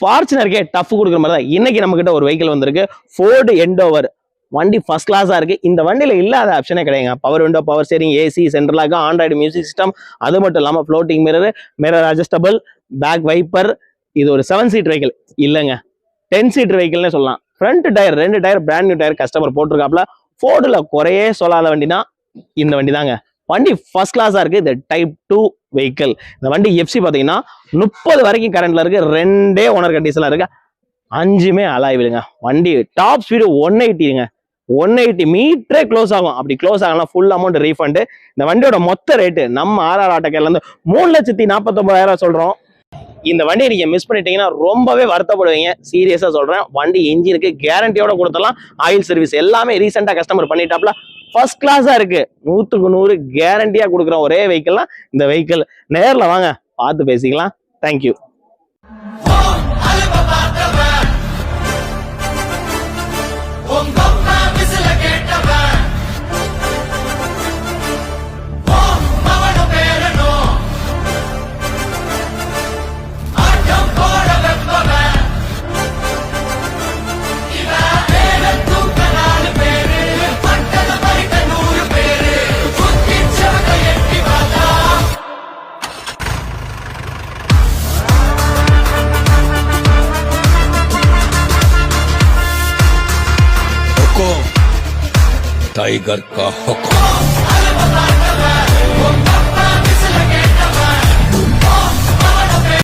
ஃபார்ச்சுனருக்கே tough கொடுக்குற மாதிரி தான் இன்னைக்கு நம்ம கிட்ட ஒரு வெஹிக்கிள் வந்திருக்கு. Ford Endeavour. வண்டி ஃபர்ஸ்ட் கிளாஸா இருக்கு. இந்த வண்டியில இல்லாத ஆப்ஷனே கிடையாதுங்க. Power window, power steering, AC, central lock, Android music system, அது மட்டும் இல்லாம floating mirror adjustable, back wiper. இது ஒரு 7 சீட் வெஹிக்கிள் இல்லைங்க, 10 சீட் வெஹிக்கிள்னே சொல்லலாம். Front tyre 2 tyre brand new tyre customer போட்டிருக்காப்ல. ஃபோர்டுல குறையே சொல்லாத வண்டினா இந்த வண்டி தாங்க. வண்டி ஃபர்ஸ்ட் கிளாஸா இருக்கு. இது டைப் 2 வெஹிக்கிள். இந்த வண்டி எஃப்சி பாத்தீங்கன்னா 30 வரைக்கும் கரண்ட்ல இருக்கு. 2 ஓனர் கண்டிஷன்ல இருக்கு. 5மே அலாய் வீலுங்க. வண்டி டாப் ஸ்பீடு 180ங்க. 180 மீட்டரே க்ளோஸ் ஆகும். அப்படி க்ளோஸ் ஆகலாம் ஃபுல் அமௌண்ட் ரீஃபண்ட். இந்த வண்டியோட மொத்த ரேட்டு நம்ம ஆர்ஆர் ஆட்டோகேர்ல இருந்து 3,49,000 சொல்றோம். இந்த வண்டியை நீங்க மிஸ் பண்ணிட்டீங்கன்னா ரொம்பவே வருத்தப்படுவீங்க. சீரியஸா சொல்றேன். வண்டி இன்ஜினுக்கு கேரண்டியோட கொடுத்தலாம். ஆயில் சர்வீஸ் எல்லாமே ரீசெண்டா கஸ்டமர் பண்ணிட்டாப்ல. ஃபர்ஸ்ட் கிளாஸா இருக்கு. 100க்கு 100 கேரண்டியா கொடுக்குற ஒரே வெஹிக்கிள்னா இந்த வெஹிக்கிள். நேர்ல வாங்க, பார்த்து பேசிக்கலாம். தேங்க்யூ. टाइगर का हुक्म।